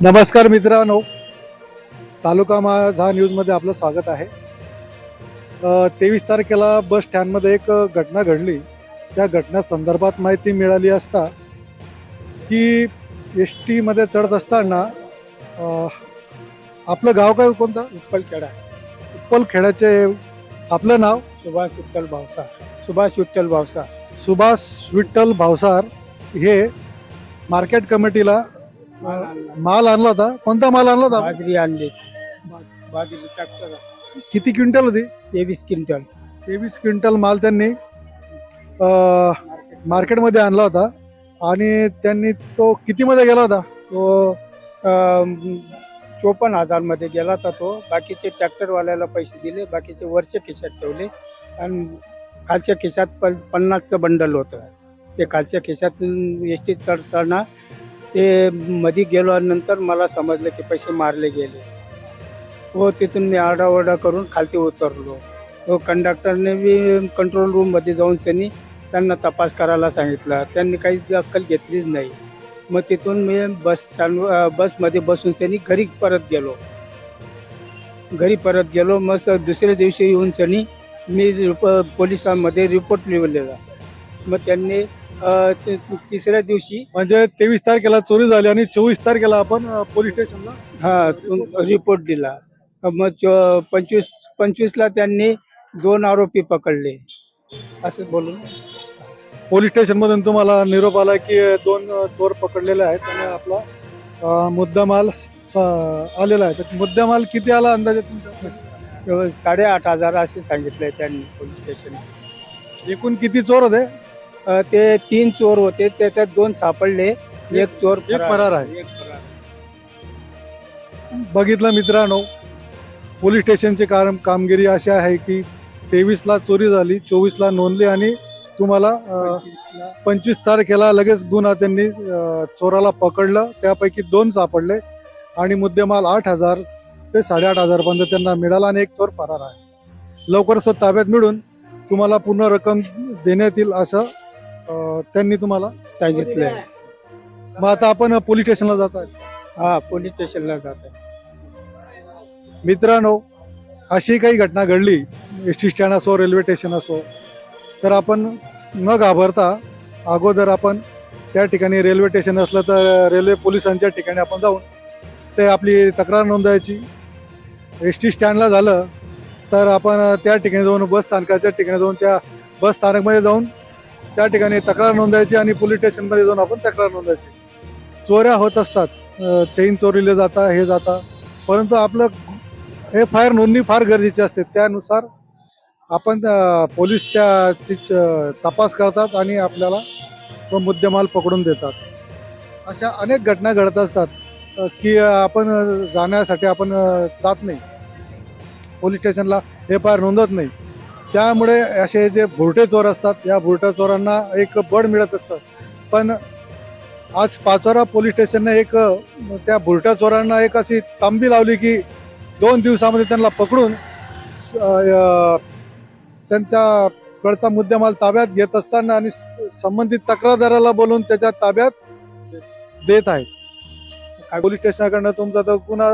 नमस्कार मित्रांनो, तालुका माझा न्यूजमध्ये आपलं स्वागत आहे. 23 तारखेला बस स्टँडमध्ये एक घटना घडली. त्या घटनेसंदर्भात माहिती मिळाली असता की एस टीमध्ये चढत असताना आपलं गाव काय कोणतं? उत्पलखेडा. उत्पलखेड्याचे आपलं नाव सुभाष विठ्ठल भावसार. सुभाष विठ्ठल भावसार. सुभाष विठ्ठल भावसार हे मार्केट कमिटीला माल आणला होता. कोणता माल आणला होता? बाजरी आणली. बाजरी ट्रॅक्टर किती क्विंटल होती? 23 क्विंटल. 23 क्विंटल माल त्यांनी मार्केटमध्ये आणला होता आणि त्यांनी तो कितीमध्ये गेला होता? तो 54,000 मध्ये गेला होता तो. बाकीचे ट्रॅक्टरवाल्याला पैसे दिले, बाकीचे वरच्या खिशात ठेवले आणि खालच्या खिशात 50चं बंडल होतं. ते खालच्या खिशात एस टी चढताना ते मध्ये गेलो आणि नंतर मला समजलं की पैसे मारले गेले. हो, तिथून मी आरडाओरडा करून खालती उतरलो. तो कंडक्टरने बी कंट्रोल रूममध्ये जाऊन त्यांना तपास करायला सांगितलं. त्यांनी काही दखल घेतलीच नाही. मग तिथून मी बसमध्ये बसून घरी परत गेलो. मग दुसऱ्या दिवशी येऊन मी पोलिसांमध्ये रिपोर्ट लिहिलेला. मग त्यांनी तिसऱ्या दिवशी म्हणजे 23 तारखेला चोरी झाली आणि 24 तारखेला आपण पोलीस स्टेशनला रिपोर्ट दिला. मग 25ला त्यांनी 2 आरोपी पकडले असं बोलून पोलीस स्टेशन मधून तुम्हाला निरोप आला की 2 चोर पकडलेले आहेत आणि आपला मुद्दामाल आलेला आहे. तर मुद्दामाल किती आला अंदाजे तुमचा? 8,500 असे सांगितले त्यांनी पोलीस स्टेशन. एकूण किती चोर होते? ते 3 चोर होते, त्याच्यात 2 सापडले, एक चोर फरार आहे. एक फरार. बघितलं मित्रांनो, पोलीस स्टेशनची कामगिरी अशी आहे की 23ला चोरी झाली, 24ला नोंदली आणि तुम्हाला 25 तारखेला लगेच गुन्हा त्यांनी चोराला पकडलं. त्यापैकी 2 सापडले आणि मुद्देमाल 8,000 ते 8,500 पर्यंत त्यांना मिळाला आणि एक चोर फरार आहे. लवकरच तो ताब्यात मिळून तुम्हाला पूर्ण रक्कम देण्यात येईल असं त्यांनी तुम्हाला सांगितलंय. मग आता आपण पोलीस स्टेशनला जात आहे. हा, पोलीस स्टेशनला जात आहे. मित्रांनो, अशी काही घटना घडली एस टी स्टँड असो, रेल्वे स्टेशन असो, तर आपण न घाबरता अगोदर आपण त्या ठिकाणी रेल्वे स्टेशन असलं तर रेल्वे पोलिसांच्या ठिकाणी आपण जाऊन ते आपली तक्रार नोंदवायची. एस टी स्टँडला झालं तर आपण त्या ठिकाणी जाऊन बस स्थानकाच्या ठिकाणी जाऊन त्या बस स्थानकमध्ये जाऊन त्या ठिकाणी तक्रार नोंदवायची आणि पोलीस स्टेशनमध्ये जाऊन आपण तक्रार नोंदवायची. चोऱ्या होत असतात, चेन चोरीले जाता, परंतु आपलं FIR नोंदणी फार गरजेची असते. त्यानुसार आपण पोलीस त्याची तपास करतात आणि आपल्याला तो मुद्देमाल पकडून देतात. अशा अनेक घटना घडत असतात की आपण जाण्यासाठी आपण जात नाही, पोलीस स्टेशनला FIR नोंदवत नाही. त्यामुळे असे जे भुरटे चोर असतात, या भुरट्या चोरांना एक बळ मिळत असतं. पण आज पाचोरा पोलीस स्टेशनने एक त्या भुरट्या चोरांना एक अशी तांबी लावली की 2 दिवसामध्ये त्यांना पकडून त्यांच्याकडचा मुद्देमाल ताब्यात घेत असताना आणि संबंधित तक्रारदाराला बोलून त्याच्या ताब्यात देत आहेत. पोलीस स्टेशनकडनं तुमचा तो गुन्हा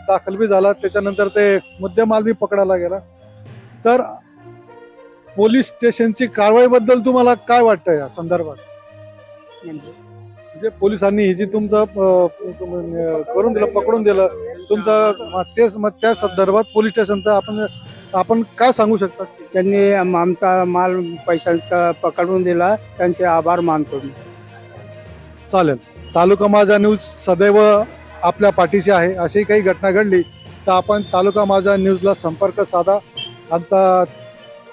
दाखल बी झाला, त्याच्यानंतर ते मुद्देमाल बी पकडायला गेला. तर पोलीस स्टेशनची कारवाईबद्दल तुम्हाला काय वाटतं या संदर्भात? म्हणजे पोलिसांनी ही जी तुमचं करून दिलं, पकडून दिलं तुमचं, तेच मग त्या संदर्भात पोलीस स्टेशनचं आपण काय सांगू शकता? त्यांनी आमचा माल पैशांचा पकडून दिला, त्यांचे आभार मानतो मी. चालेल. तालुका माझा न्यूज सदैव आपल्या पाठीशी आहे. अशी काही घटना घडली तर आपण तालुका माझा न्यूजला संपर्क साधा. आमचा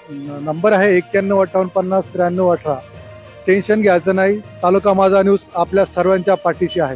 नंबर आहे 9158509318. टेन्शन घ्यायचं नाही. तालुका माझा न्यूज आपल्या सर्वांच्या पाठीशी आहे.